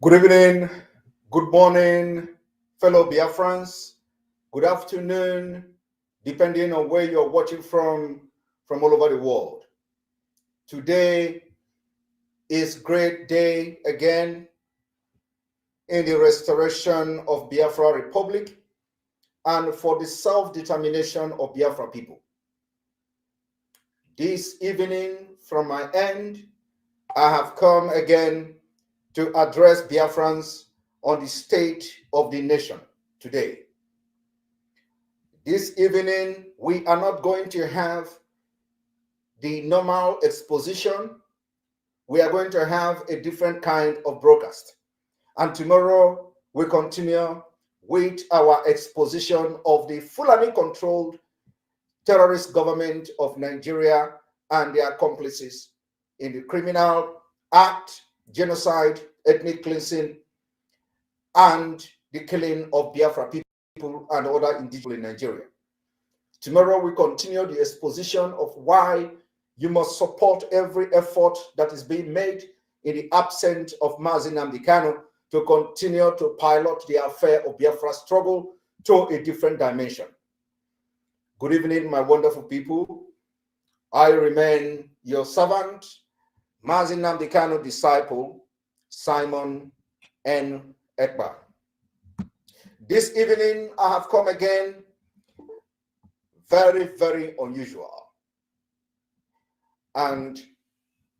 Good evening, good morning, fellow Biafrans. Good afternoon, depending on where you're watching from all over the world. Today is great day again in the restoration of Biafra Republic and for the self-determination of Biafra people. This evening, from my end, I have come again to address Biafrans on the state of the nation today. This evening, we are not going to have the normal exposition. We are going to have a different kind of broadcast. And tomorrow, we continue with our exposition of the Fulani-controlled terrorist government of Nigeria and their accomplices in the criminal act, genocide, ethnic cleansing, and the killing of Biafra people and other indigenous in Nigeria. Tomorrow we continue the exposition of why you must support every effort that is being made in the absence of Mazi Nnamdi Kanu to continue to pilot the affair of Biafra struggle to a different dimension. Good evening, my wonderful people. I remain your servant, Mazi Nnamdi Kanu disciple, Simon N. Ekpa. This evening, I have come again, very, very unusual. And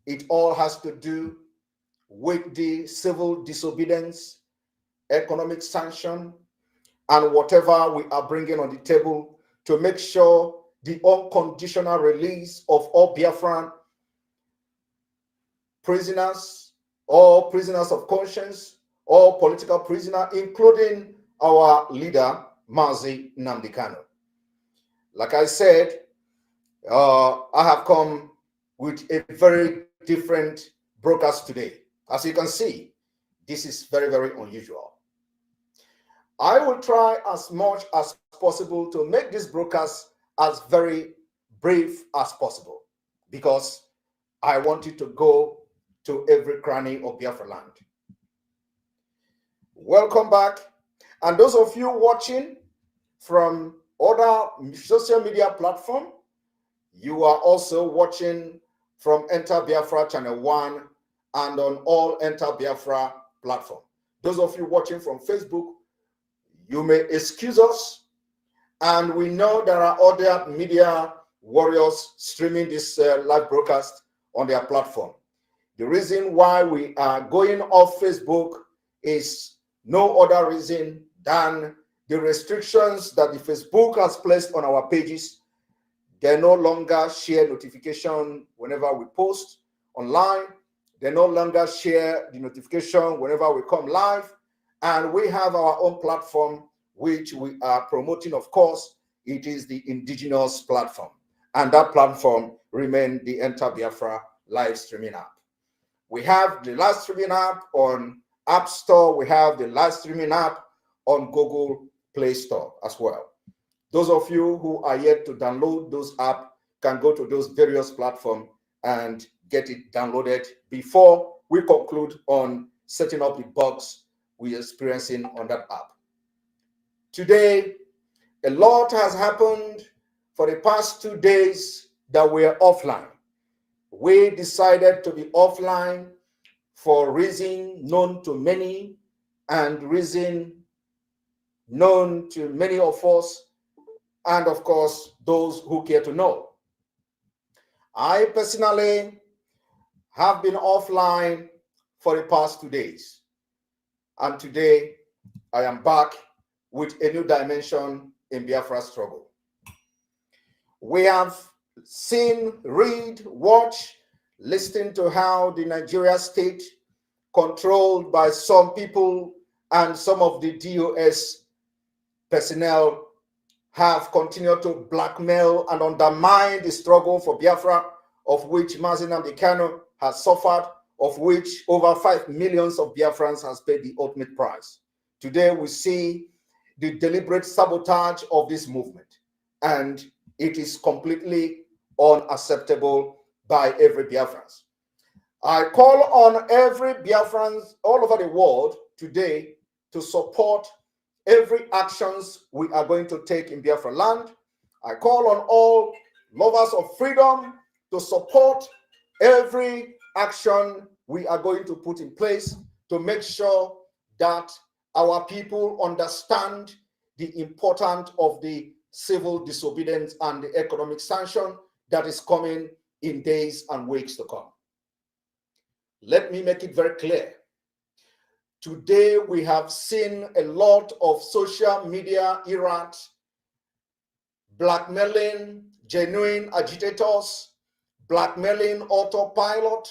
it all has to do with the civil disobedience, economic sanction, and whatever we are bringing on the table to make sure the unconditional release of all Biafran prisoners, all prisoners of conscience, all political prisoners, including our leader, Mazi Nnamdi Kanu. Like I said, I have come with a very different broadcast today. As you can see, this is very, very unusual. I will try as much as possible to make this broadcast as very brief as possible because I want it to go to every cranny of Biafra land. Welcome back. And those of you watching from other social media platform, you are also watching from Enter Biafra Channel 1 and on all Enter Biafra platform. Those of you watching from Facebook, you may excuse us. And we know there are other media warriors streaming this live broadcast on their platform. The reason why we are going off Facebook is no other reason than the restrictions that the Facebook has placed on our pages. They no longer share notification whenever we post online. They no longer share the notification whenever we come live. And we have our own platform, which we are promoting, of course. It is the indigenous platform. And that platform remains the Enter Biafra live streaming app. We have the live streaming app on App Store. We have the live streaming app on Google Play Store as well. Those of you who are yet to download those apps can go to those various platforms and get it downloaded before we conclude on setting up the bugs we're experiencing on that app. Today, a lot has happened for the past 2 days that we're offline. We decided to be offline for reason known to many and reason known to many of us, and of course, those who care to know. I personally have been offline for the past 2 days. And today, I am back with a new dimension in Biafra struggle. We have seen, read, watch, listen to how the Nigeria state, controlled by some people and some of the DOS personnel, have continued to blackmail and undermine the struggle for Biafra, of which Mazi Nnamdi Kanu has suffered, of which over 5 million of Biafrans has paid the ultimate price. Today we see the deliberate sabotage of this movement, and it is completely unacceptable by every Biafran. I call on every Biafrans all over the world today to support every actions we are going to take in Biafra land. I call on all lovers of freedom to support every action we are going to put in place to make sure that our people understand the importance of the civil disobedience and the economic sanction that is coming in days and weeks to come. Let me make it very clear. Today, we have seen a lot of social media errant, blackmailing genuine agitators, blackmailing autopilot.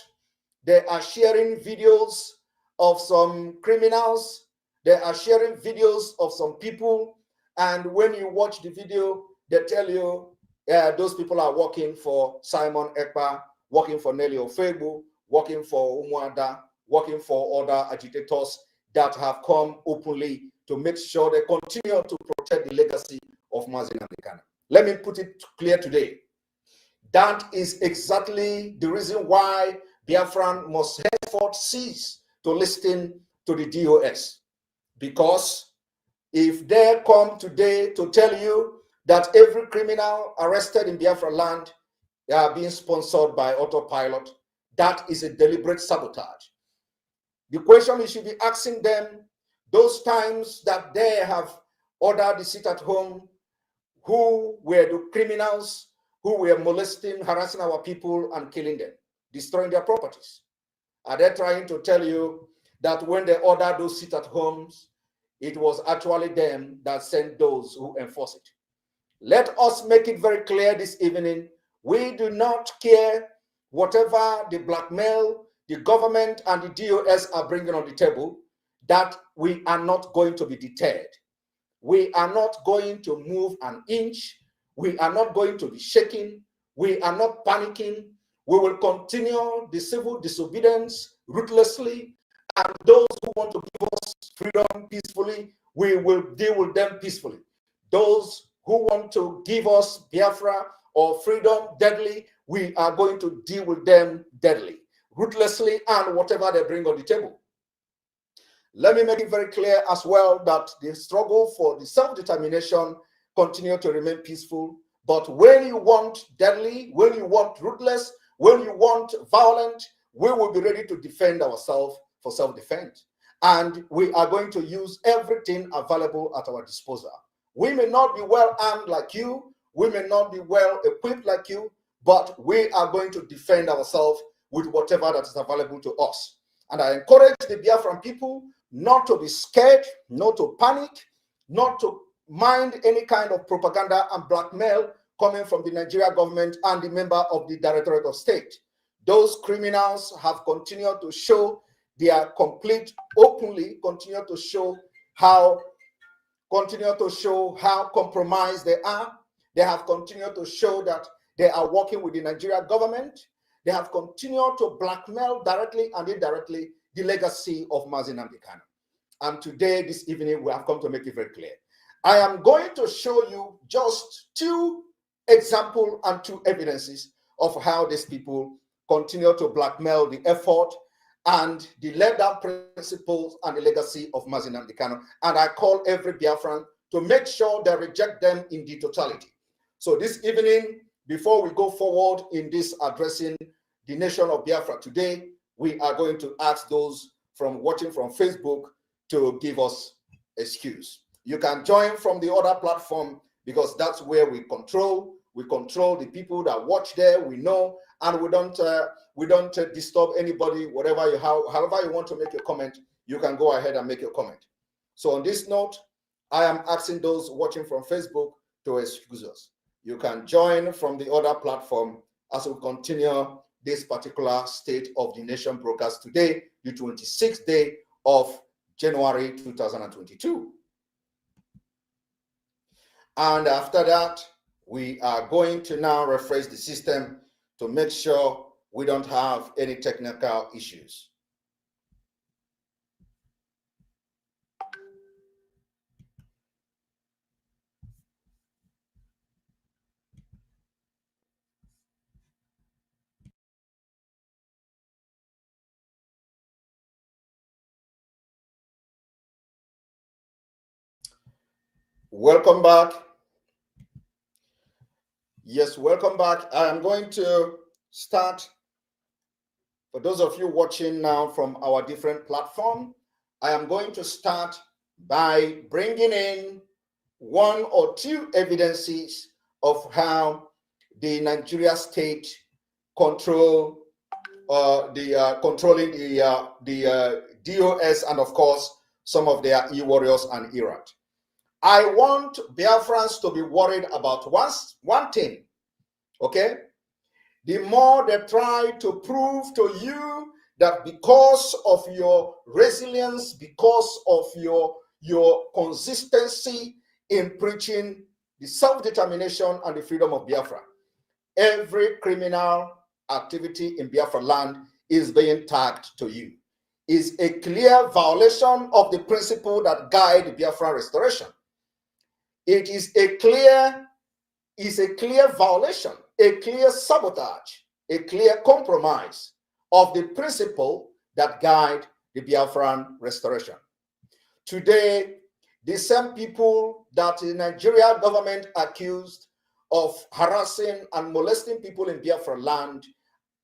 They are sharing videos of some criminals. They are sharing videos of some people. And when you watch the video, they tell you those people are working for Simon Ekpa, working for Nelly Ofegbu, working for Umuada, working for other agitators that have come openly to make sure they continue to protect the legacy of Mazi Nnamdi Kanu. Let me put it clear today. That is exactly the reason why Biafran must henceforth cease to listen to the DOS. Because if they come today to tell you that every criminal arrested in Biafra land are being sponsored by autopilot, that is a deliberate sabotage. The question you should be asking them, those times that they have ordered the sit at home, who were the criminals who were molesting, harassing our people and killing them, destroying their properties? Are they trying to tell you that when they ordered those sit at homes, it was actually them that sent those who enforce it? Let us make it very clear this evening. We do not care whatever the blackmail, the government and the DOS are bringing on the table, that we are not going to be deterred. We are not going to move an inch. We are not going to be shaking. We are not panicking. We will continue the civil disobedience ruthlessly. And those who want to give us freedom peacefully, we will deal with them peacefully. Those who want to give us Biafra or freedom deadly, we are going to deal with them deadly, ruthlessly, and whatever they bring on the table. Let me make it very clear as well that the struggle for the self-determination continue to remain peaceful. But when you want deadly, when you want ruthless, when you want violent, we will be ready to defend ourselves for self-defense. And we are going to use everything available at our disposal. We may not be well armed like you, we may not be well equipped like you, but we are going to defend ourselves with whatever that is available to us. And I encourage the Biafran people not to be scared, not to panic, not to mind any kind of propaganda and blackmail coming from the Nigeria government and the member of the Directorate of State. Those criminals have continued to show their complete, openly continue to show how compromised they are. They have continued to show that they are working with the Nigeria government. They have continued to blackmail directly and indirectly the legacy of Mazi Nnamdi Kanu. And today, this evening, we have come to make it very clear. I am going to show you just two examples and two evidences of how these people continue to blackmail the effort and the laid-down principles and the legacy of Mazi Nnamdi Kanu. And I call every Biafran to make sure they reject them in the totality. So this evening, before we go forward in this addressing the nation of Biafra today, we are going to ask those from watching from Facebook to give us excuse. You can join from the other platform because that's where we control. We control the people that watch there. We know, and we don't disturb anybody. Whatever however you want to make a comment, you can go ahead and make your comment. So on this note, I am asking those watching from Facebook to excuse us. You can join from the other platform as we continue this particular State of the Nation broadcast today, the 26th day of January 2022. And after that, we are going to now refresh the system to make sure we don't have any technical issues. Welcome back. Yes, welcome back. I am going to start, for those of you watching now from our different platform, I am going to start by bringing in one or two evidences of how the Nigeria state controlling the DOS and of course some of their e-warriors and ERAT. I want Biafrans to be worried about one thing, okay? The more they try to prove to you that because of your resilience, because of your consistency in preaching the self-determination and the freedom of Biafra, every criminal activity in Biafra land is being tagged to you, is a clear violation of the principle that guide Biafra restoration. It is a clear violation, a clear sabotage, a clear compromise of the principle that guide the Biafran restoration. Today, the same people that the Nigeria government accused of harassing and molesting people in Biafra land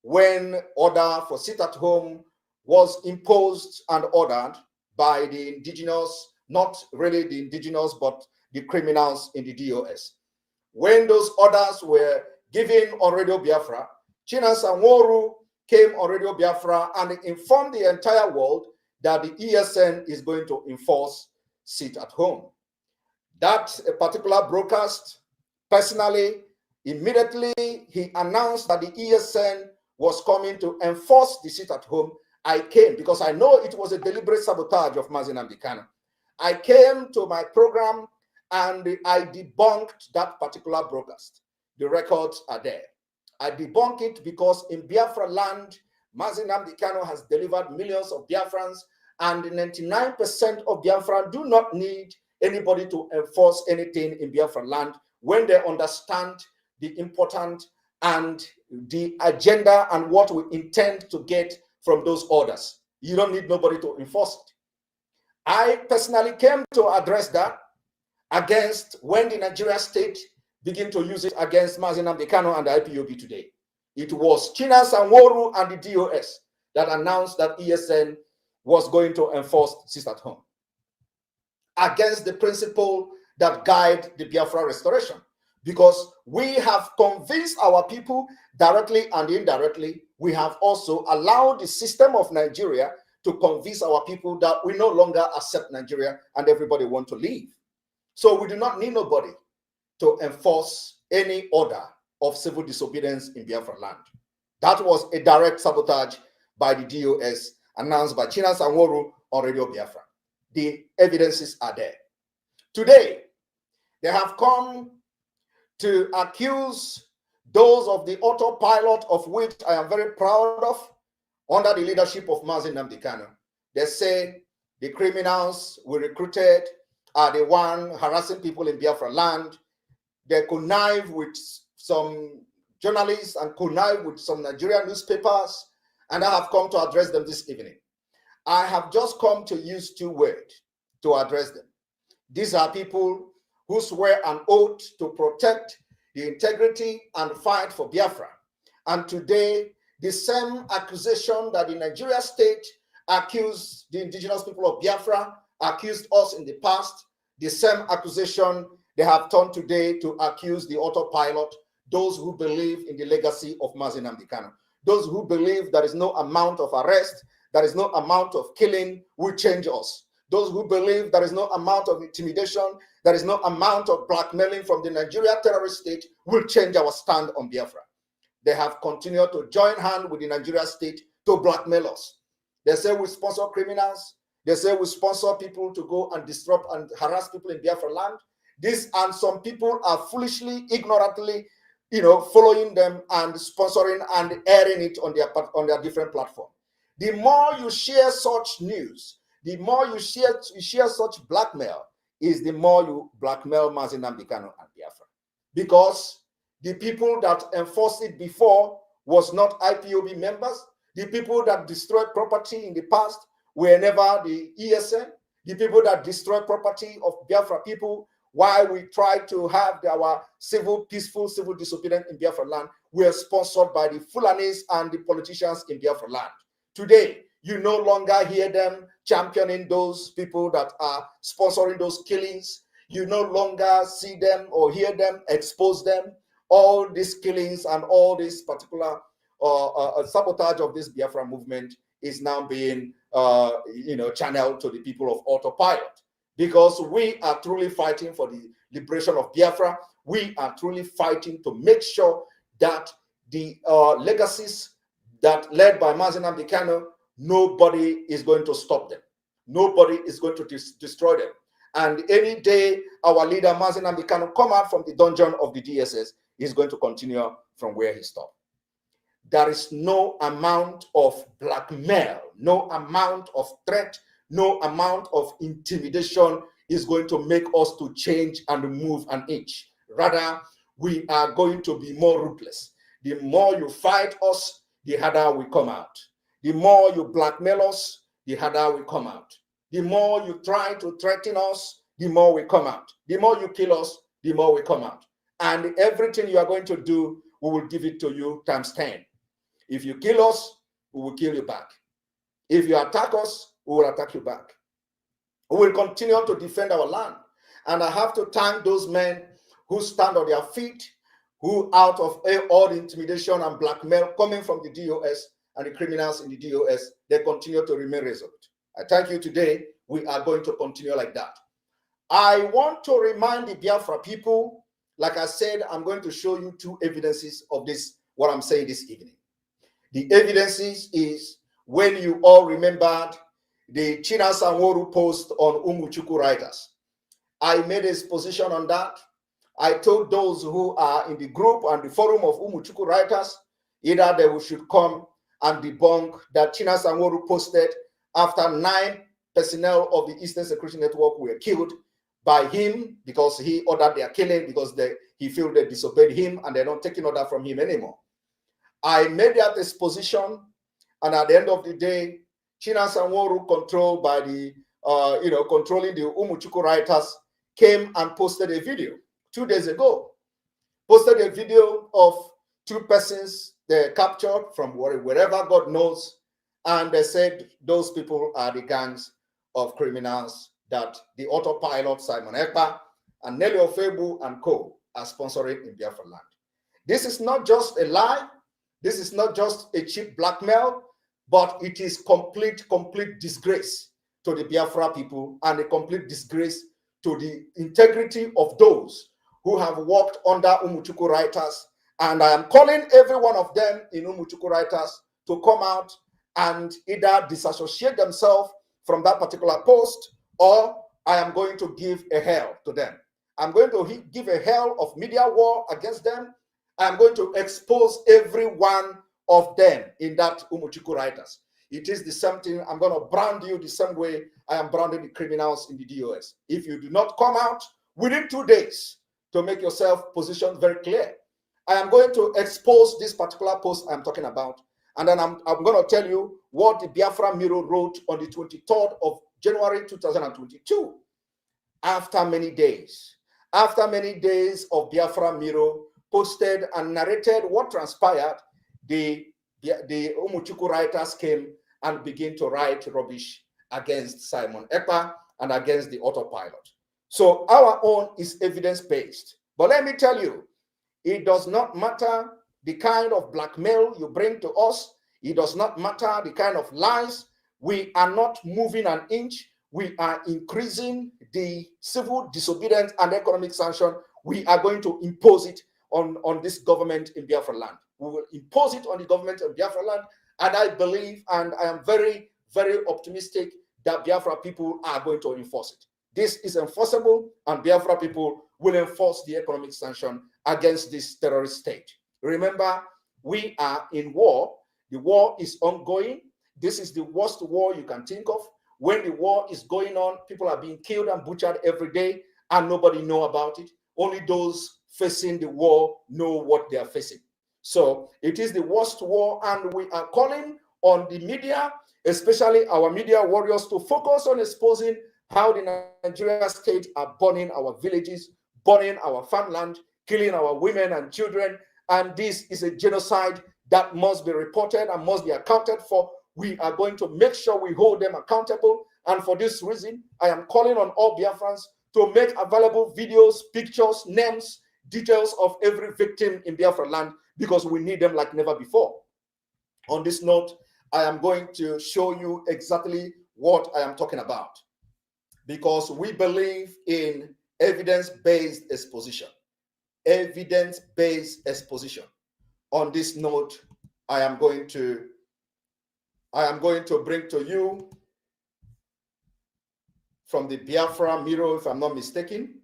when order for sit at home was imposed and ordered by the indigenous, not really the indigenous, but the criminals in the DOS. When those orders were given on Radio Biafra, Chinas and Woru came on Radio Biafra and informed the entire world that the ESN is going to enforce sit at home. That particular broadcast, personally, immediately he announced that the ESN was coming to enforce the sit at home. I came because I know it was a deliberate sabotage of Mazi Nnamdi Kanu. I came to my program and I debunked that particular broadcast. The records are there. I debunk it because in Biafra land, Mazi Nnamdi Kanu has delivered millions of Biafrans, and 99% of Biafrans do not need anybody to enforce anything in Biafra land when they understand the important and the agenda and what we intend to get from those orders. You don't need nobody to enforce it. I personally came to address that against when the Nigeria state begin to use it against Mazi Nnamdi Kanu and the IPOB today. It was Chinas and Woru and the DOS that announced that ESN was going to enforce sit at home against the principle that guide the Biafra restoration. Because we have convinced our people directly and indirectly, we have also allowed the system of Nigeria to convince our people that we no longer accept Nigeria and everybody want to leave. So we do not need nobody to enforce any order of civil disobedience in Biafra land. That was a direct sabotage by the DOS announced by Chinas and Woru on Radio Biafra. The evidences are there. Today, they have come to accuse those of the autopilot of which I am very proud of under the leadership of Mazi Nnamdi Kanu. They say the criminals we recruited are the one harassing people in Biafra land. They connive with some journalists and connive with some Nigerian newspapers, and I have come to address them this evening. I have just come to use two words to address them. These are people who swear an oath to protect the integrity and fight for Biafra. And today, the same accusation that the Nigeria state accused the indigenous people of Biafra, accused us in the past, the same accusation they have turned today to accuse the autopilot, those who believe in the legacy of Mazi Nnamdi Kanu, those who believe there is no amount of arrest, there is no amount of killing will change us. Those who believe there is no amount of intimidation, there is no amount of blackmailing from the Nigeria terrorist state will change our stand on Biafra. They have continued to join hand with the Nigeria state to blackmail us. They say we sponsor criminals. They say we sponsor people to go and disrupt and harass people in Biafra land. This and some people are foolishly, ignorantly, following them and sponsoring and airing it on their different platforms. The more you share such news, the more you share such blackmail, is the more you blackmail Mazi Nnamdi Kanu and Biafra. Because the people that enforced it before was not IPOB members. The people that destroyed property in the past were never the ESN. The people that destroyed property of Biafra people Why we try to have our peaceful civil disobedience in Biafra land, we are sponsored by the Fulanis and the politicians in Biafra land. Today, you no longer hear them championing those people that are sponsoring those killings. You no longer see them or hear them expose them. All these killings and all this particular sabotage of this Biafra movement is now being channeled to the people of autopilot, because we are truly fighting for the liberation of Biafra. We are truly fighting to make sure that the legacies that led by Mazi Nnamdi Kanu, nobody is going to stop them. Nobody is going to destroy them. And any day our leader Mazi Nnamdi Kanu come out from the dungeon of the DSS, he's going to continue from where he stopped. There is no amount of blackmail, no amount of threat, no amount of intimidation is going to make us to change and move an inch. Rather, we are going to be more ruthless. The more you fight us, the harder we come out. The more you blackmail us, the harder we come out. The more you try to threaten us, the more we come out. The more you kill us, the more we come out. And everything you are going to do, we will give it to you times 10. If you kill us, we will kill you back. If you attack us, we will attack you back. We will continue to defend our land. And I have to thank those men who stand on their feet, who out of all the intimidation and blackmail coming from the DOS and the criminals in the DOS, they continue to remain resolute. I thank you today. We are going to continue like that. I want to remind the Biafra people, like I said, I'm going to show you two evidences of this, what I'm saying this evening. The evidences is when you all remembered the China Sanworu post on Umuchuku writers. I made a position on that. I told those who are in the group and the forum of Umuchuku writers, either they should come and debunk that China Sanworu posted after 9 personnel of the Eastern Security Network were killed by him because he ordered their killing, because he felt they disobeyed him and they're not taking order from him anymore. I made that exposition, and at the end of the day, China Sanworu, controlled by the, controlling the Umuchuku writers, came and posted a video 2 days ago. Posted a video of 2 persons they captured from wherever God knows, and they said those people are the gangs of criminals that the autopilot Simon Ekpa and Nelly Ofebu and co are sponsoring in Biafra land. This is not just a lie. This is not just a cheap blackmail, but it is complete disgrace to the Biafra people and a complete disgrace to the integrity of those who have worked under Umuchuku writers. And I am calling every one of them in Umuchuku writers to come out and either disassociate themselves from that particular post, or I am going to give a hell to them. I'm going to give a hell of media war against them. I'm going to expose every one of them in that Umuchuku writers. It is the same thing. I'm going to brand you the same way I am branding the criminals in the DOS. If you do not come out within 2 days to make yourself positioned very clear, I am going to expose this particular post I'm talking about. And then I'm going to tell you what the Biafra Mirror wrote on the 23rd of January 2022. After many days of Biafra Mirror posted and narrated what transpired, the Umuchuku writers came and began to write rubbish against Simon Ekpa and against the autopilot. So our own is evidence-based. But let me tell you, it does not matter the kind of blackmail you bring to us. It does not matter the kind of lies. We are not moving an inch. We are increasing the civil disobedience and economic sanction. We are going to impose it on this government in Biafra land. We will impose it on the government of Biafra land. And I believe, and I am very, very optimistic that Biafra people are going to enforce it. This is enforceable, and Biafra people will enforce the economic sanction against this terrorist state. Remember, we are in war. The war is ongoing. This is the worst war you can think of. When the war is going on, people are being killed and butchered every day, and nobody knows about it. Only those facing the war know what they are facing. So it is the worst war, and we are calling on the media, especially our media warriors, to focus on exposing how the Nigeria state are burning our villages, burning our farmland, killing our women and children. And this is a genocide that must be reported and must be accounted for. We are going to make sure we hold them accountable. And for this reason, I am calling on all Biafrans to make available videos, pictures, names, details of every victim in Biafra land, because we need them like never before. On this note, I am going to show you exactly what I am talking about, because we believe in evidence-based exposition. Evidence-based exposition. On this note, I am going to bring to you from the Biafra Mirror, if I'm not mistaken.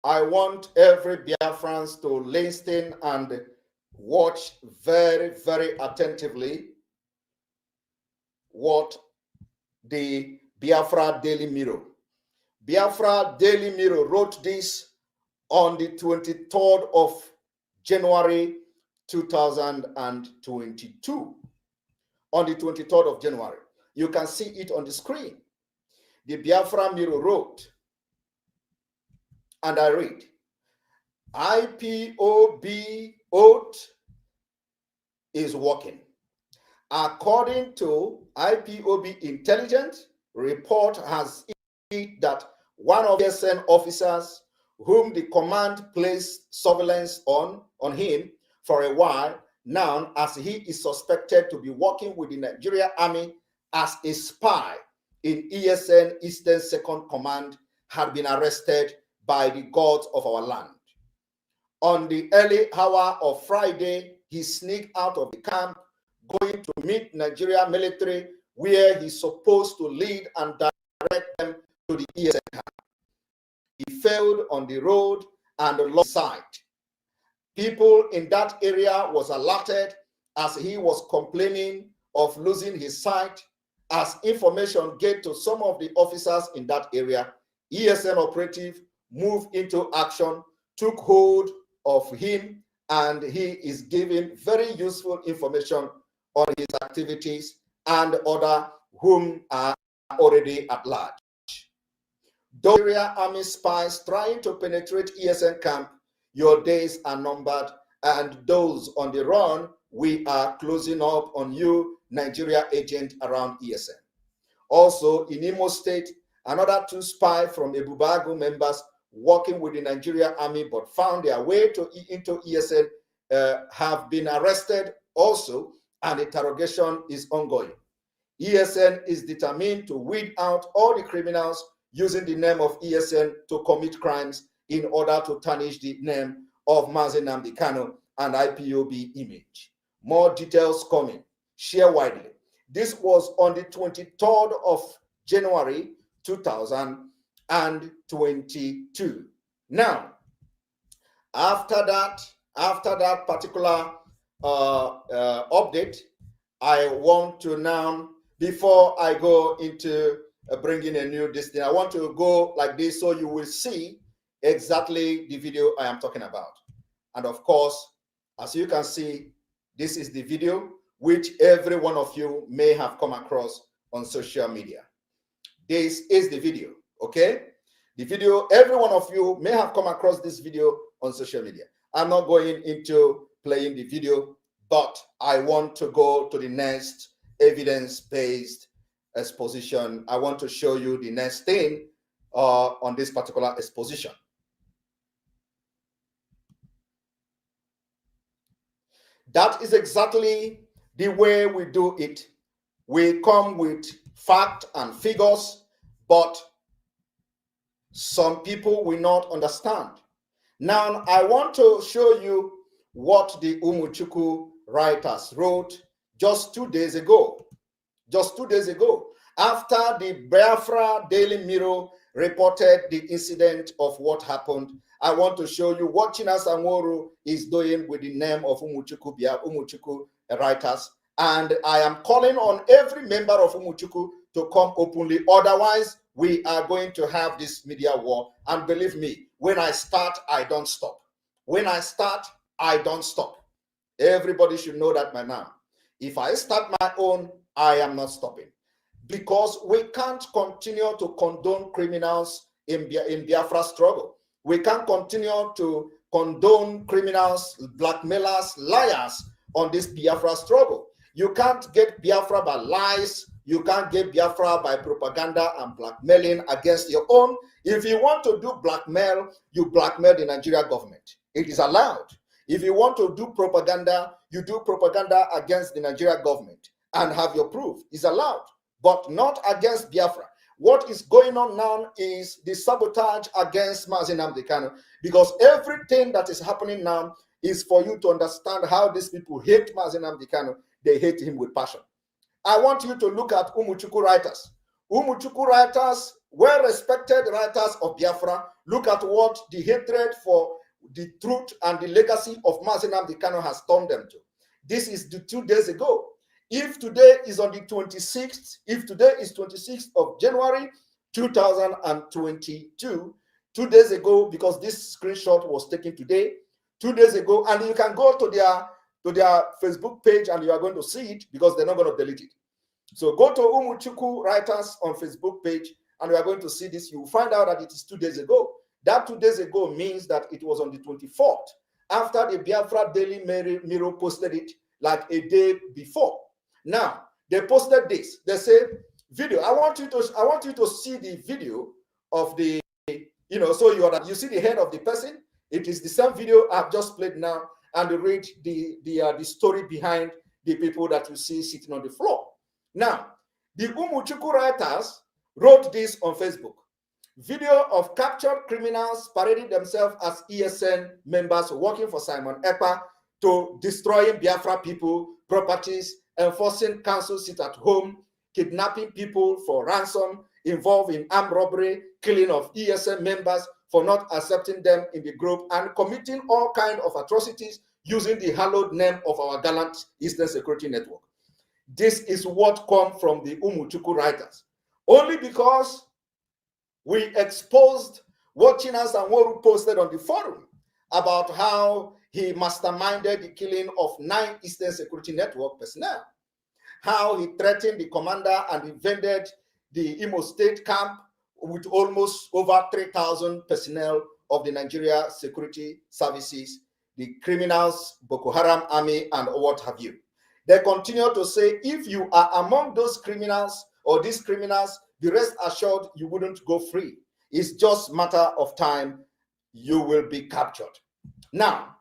I want every Biafrans to listen and watch very, very attentively what the Biafra Daily Mirror. Biafra Daily Mirror wrote this on the 23rd of January 2022. On the 23rd of January. You can see it on the screen. The Biafra Mirror wrote, and I read, IPOB oath is working. According to IPOB intelligence report has it that one of the SN officers whom the command placed surveillance on him for a while now, as he is suspected to be working with the Nigeria Army as a spy in ESN Eastern Second Command, had been arrested by the gods of our land. On the early hour of Friday, he sneaked out of the camp, going to meet Nigeria military, where he's supposed to lead and direct them to the ESN camp. He failed on the road and lost sight. People in that area was alerted as he was complaining of losing his sight. As information get to some of the officers in that area, ESN operative moved into action, took hold of him, and he is giving very useful information on his activities and other whom are already at large. Those area army spies trying to penetrate ESN camp, your days are numbered, and those on the run, we are closing up on you, Nigeria agent around ESN. Also in Imo State, another 2 spies from Ebubago members working with the Nigeria Army but found their way into ESN have been arrested also, and interrogation is ongoing. ESN is determined to weed out all the criminals using the name of ESN to commit crimes in order to tarnish the name of Mazi Nnamdi Kanu and IPOB image. More details coming. Share widely. This was on the 23rd of January 2022. Now, after that particular update, I want to now, before I go into bringing a new thing, I want to go like this so you will see exactly the video I am talking about. And of course, as you can see, this is the video which every one of you may have come across on social media. This is the video, okay? The video, every one of you may have come across this video on social media. I'm not going into playing the video, but I want to go to the next evidence-based exposition. I want to show you the next thing on this particular exposition. That is exactly the way we do it. We come with fact and figures, but some people will not understand. Now, I want to show you what the Umuchukwu writers wrote just 2 days ago. Just 2 days ago, after the Biafra Daily Mirror reported the incident of what happened, I want to show you what Chinasa Nworu is doing with the name of Umuchukwu writers. And I am calling on every member of Umuchukwu to come openly. Otherwise, we are going to have this media war. And believe me, when I start, I don't stop. When I start, I don't stop. Everybody should know that by now. If I start my own, I am not stopping. Because we can't continue to condone criminals in Biafra struggle. We can't continue to condone criminals, blackmailers, liars on this Biafra struggle. You can't get Biafra by lies. You can't get Biafra by propaganda and blackmailing against your own. If you want to do blackmail, you blackmail the Nigeria government. It is allowed. If you want to do propaganda, you do propaganda against the Nigeria government and have your proof. It's allowed, but not against Biafra. What is going on now is the sabotage against Mazi Nnamdi Kanu, because everything that is happening now is for you to understand how these people hate Mazi Nnamdi Kanu. They hate him with passion. I want you to look at Umuchukwu writers. Umuchukwu writers, well-respected writers of Biafra, look at what the hatred for the truth and the legacy of Mazi Nnamdi Kanu has turned them to. This is the 2 days ago. If today is on the 26th, if today is 26th of January 2022, 2 days ago, because this screenshot was taken today, 2 days ago, and you can go to their Facebook page and you are going to see it because they're not going to delete it. So go to Umuchukwu Writers on Facebook page and you are going to see this. You will find out that it is 2 days ago. That 2 days ago means that it was on the 24th, after the Biafra Daily Mirror posted it like a day before. Now, they posted this. They say, video. I want you to see the video of the, so you see the head of the person. It is the same video I've just played now, and you read the story behind the people that you see sitting on the floor. Now, the Umuchukwu writers wrote this on Facebook. Video of captured criminals parading themselves as ESN members working for Simon Ekpa to destroying Biafra people, properties, enforcing council sit at home, kidnapping people for ransom, involved in armed robbery, killing of ESN members for not accepting them in the group, and committing all kinds of atrocities using the hallowed name of our gallant Eastern Security Network. This is what comes from the Umuchukwu writers. Only because we exposed what Chinas and Woru posted on the forum about how he masterminded the killing of 9 Eastern Security Network personnel, how he threatened the commander and invaded the Imo State camp with almost over 3,000 personnel of the Nigeria Security Services, the criminals, Boko Haram army, and what have you. They continue to say, if you are among those criminals or these criminals, be rest assured you wouldn't go free. It's just a matter of time. You will be captured. Now,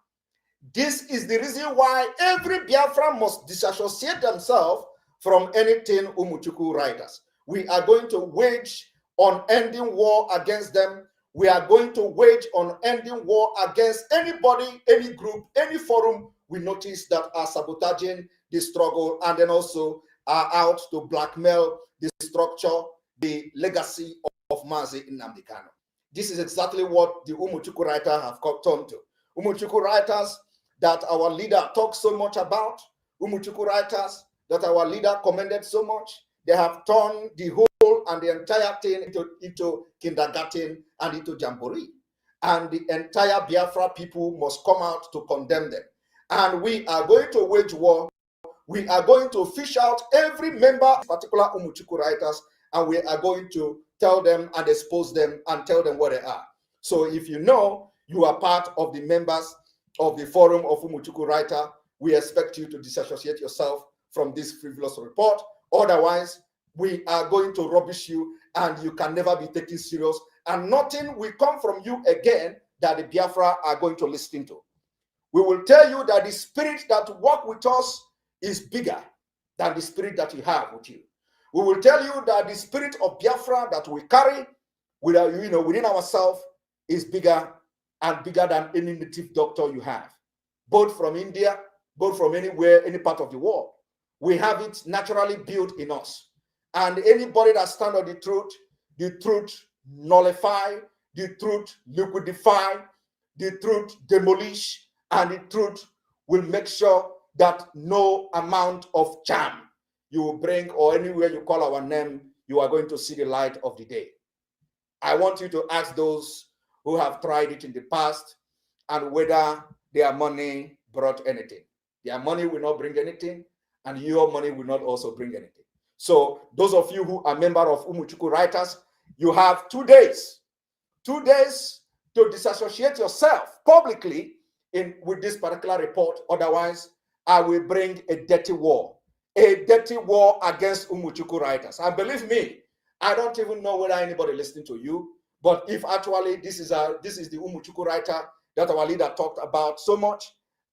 this is the reason why every Biafra must disassociate themselves from anything Umuchukwu writers. We are going to wage unending war against them. We are going to wage unending war against anybody, any group, any forum we notice that are sabotaging the struggle and then also are out to blackmail the structure, the legacy of Mazi Nnamdi Kanu. This is exactly what the Umuchukwu writers have turned to. Umuchukwu writers that our leader talks so much about, Umuchukwu writers that our leader commended so much, they have turned the whole and the entire thing into kindergarten and into jamboree. And the entire Biafra people must come out to condemn them. And we are going to wage war. We are going to fish out every member, particular Umuchukwu writers, and we are going to tell them and expose them and tell them what they are. So if you know you are part of the members of the forum of Umuchukwu writer, we expect you to disassociate yourself from this frivolous report. Otherwise, we are going to rubbish you and you can never be taken serious, and nothing will come from you again that the Biafra are going to listen to. We will tell you that the spirit that works with us is bigger than the spirit that you have with you. We will tell you that the spirit of Biafra that we carry within ourselves is bigger and bigger than any native doctor you have, both from India, both from anywhere, any part of the world. We have it naturally built in us. And anybody that stands on the truth nullify, the truth liquidify, the truth demolish, and the truth will make sure that no amount of charm you will bring or anywhere you call our name, you are going to see the light of the day. I want you to ask those who have tried it in the past and whether their money brought anything. Their money will not bring anything, and your money will not also bring anything. So those of you who are member of Umuchuku Writers, you have 2 days, 2 days to disassociate yourself publicly with this particular report. Otherwise, I will bring a dirty war against Umuchuku Writers. And believe me, I don't even know whether anybody listening to you, but if actually this is the Umuchuku writer that our leader talked about so much,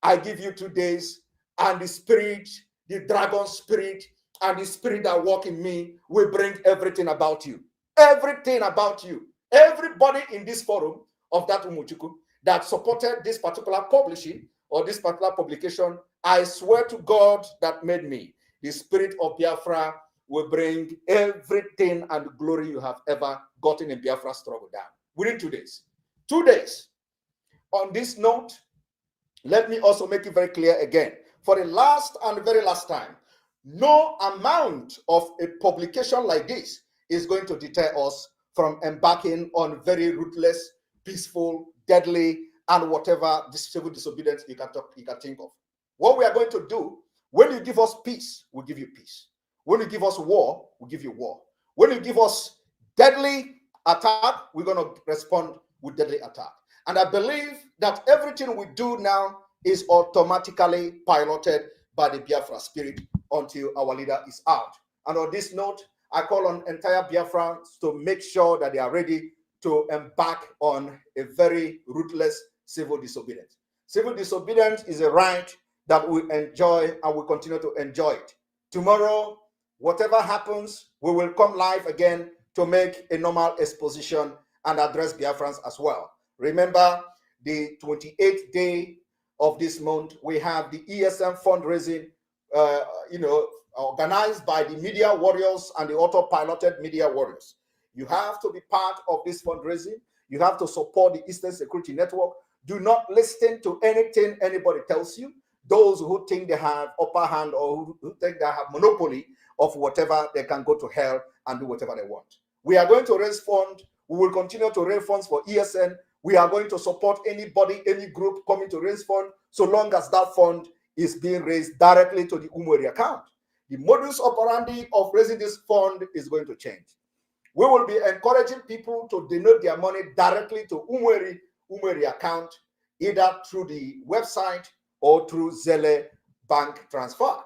I give you 2 days, and the spirit, the dragon spirit, and the spirit that walk in me will bring everything about you. Everything about you. Everybody in this forum of that Umuchuku that supported this particular publishing or this particular publication, I swear to God that made me, the spirit of Biafra will bring everything and glory you have ever gotten in Biafra struggle down within 2 days. 2 days. On this note, let me also make it very clear again, for the last and very last time, no amount of a publication like this is going to deter us from embarking on very ruthless, peaceful, deadly, and whatever civil disobedience you can think of. What we are going to do, when you give us peace, we'll give you peace. When you give us war, we'll give you war. When you give us deadly attack, we're going to respond with deadly attack. And I believe that everything we do now is automatically piloted by the Biafra spirit until our leader is out. And on this note, I call on entire Biafrans to make sure that they are ready to embark on a very ruthless civil disobedience. Civil disobedience is a right that we enjoy and we continue to enjoy it. Tomorrow, whatever happens, we will come live again to make a normal exposition and address Biafrans as well. Remember, the 28th day of this month, we have the ESM fundraising, organized by the media warriors and the auto-piloted media warriors. You have to be part of this fundraising. You have to support the Eastern Security Network. Do not listen to anything anybody tells you. Those who think they have upper hand or who think they have monopoly of whatever, they can go to hell and do whatever they want. We are going to raise funds. We will continue to raise funds for ESN. We are going to support anybody, any group coming to raise fund, so long as that fund is being raised directly to the Umweri account. The modus operandi of raising this fund is going to change. We will be encouraging people to donate their money directly to Umweri account, either through the website or through Zelle bank transfer.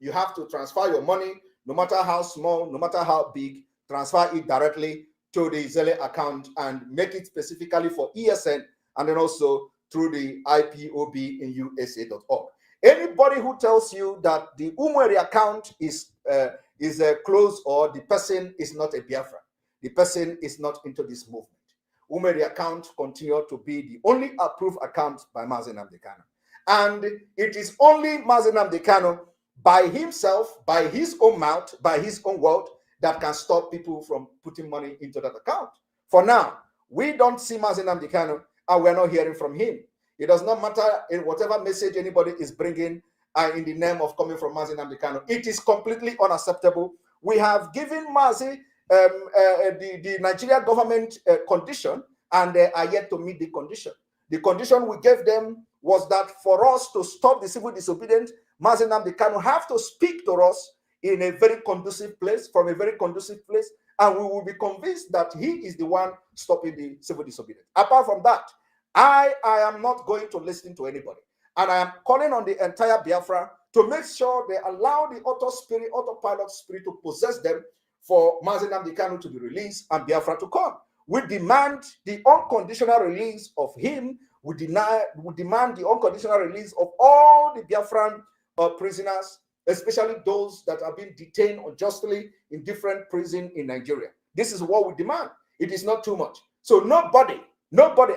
You have to transfer your money, no matter how small, no matter how big, transfer it directly to the Zelle account and make it specifically for ESN, and then also through the IPOB in USA.org. Anybody who tells you that the Umweri account is closed or the person is not a Biafra, the person is not into this movement. Umweri account continue to be the only approved account by Mazi Nnamdi Kanu. And it is only Mazi Nnamdi Kanu by himself, by his own mouth, by his own word, that can stop people from putting money into that account. For now, we don't see Mazi Nnamdi Kanu and we're not hearing from him. It does not matter in whatever message anybody is bringing in the name of coming from Mazi Nnamdi Kanu. It is completely unacceptable. We have given Mazi the Nigerian government condition, and they are yet to meet the condition. The condition we gave them was that for us to stop the civil disobedience, Mazi Nnamdi Kanu have to speak to us in a very conducive place, from a very conducive place, and we will be convinced that he is the one stopping the civil disobedience. Apart from that, I am not going to listen to anybody. And I am calling on the entire Biafra to make sure they allow the autopilot spirit to possess them for Mazi Nnamdi Kanu to be released and Biafra to come. We demand the unconditional release of him. We demand the unconditional release of all the Biafran prisoners, especially those that are being detained unjustly in different prisons in Nigeria. This is what we demand. It is not too much. So nobody,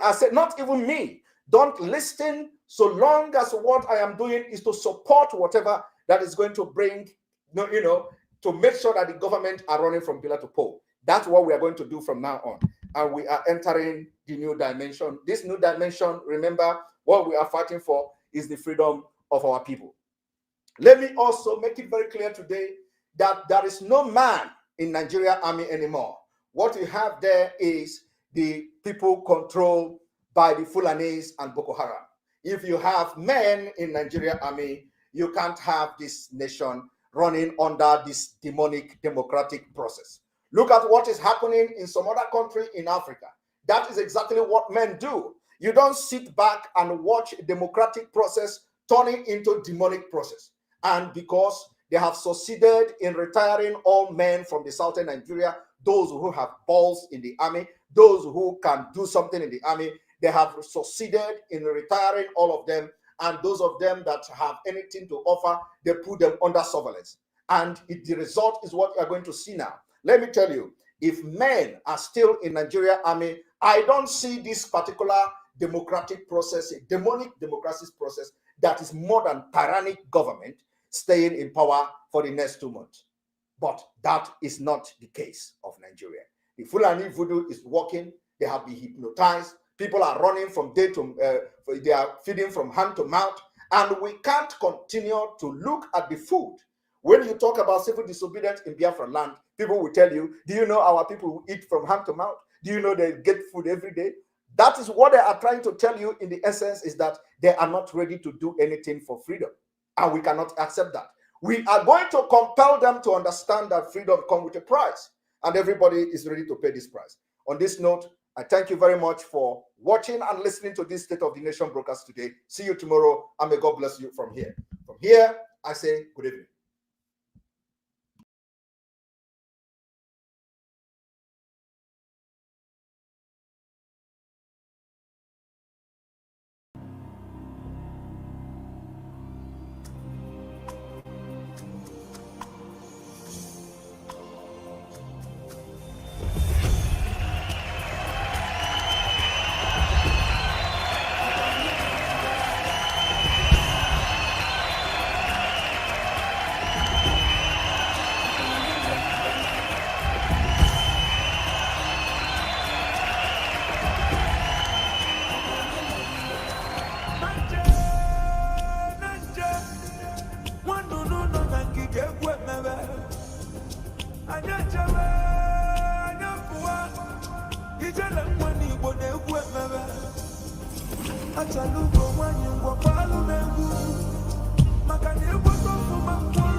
I said not even me, don't listen so long as what I am doing is to support whatever that is going to bring, to make sure that the government are running from pillar to pole. That's what we are going to do from now on. And we are entering the new dimension. This new dimension, remember, what we are fighting for is the freedom of our people. Let me also make it very clear today that there is no man in Nigeria army anymore. What you have there is the people controlled by the Fulanis and Boko Haram. If you have men in Nigeria army, you can't have this nation running under this demonic democratic process. Look at what is happening in some other country in Africa. That is exactly what men do. You don't sit back and watch a democratic process turning into demonic process. And because they have succeeded in retiring all men from the southern Nigeria, those who have balls in the army, those who can do something in the army, they have succeeded in retiring all of them. And those of them that have anything to offer, they put them under surveillance. And the result is what you're going to see now. Let me tell you, if men are still in Nigeria army, I don't see this particular democratic process, a demonic democracy process that is more than tyrannic government staying in power for the next 2 months. But that is not the case of Nigeria. The Fulani voodoo is working. They have been hypnotized. People are running from day to, they are feeding from hand to mouth. And we can't continue to look at the food. When you talk about civil disobedience in Biafra land, people will tell you, do you know our people who eat from hand to mouth? Do you know they get food every day? That is what they are trying to tell you in the essence, is that they are not ready to do anything for freedom. And we cannot accept that. We are going to compel them to understand that freedom comes with a price. And everybody is ready to pay this price. On this note, I thank you very much for watching and listening to this State of the Nation broadcast today. See you tomorrow, and may God bless you from here. From here, I say good evening. Achalugo wanyu kwa palu mengu makani uboto fuma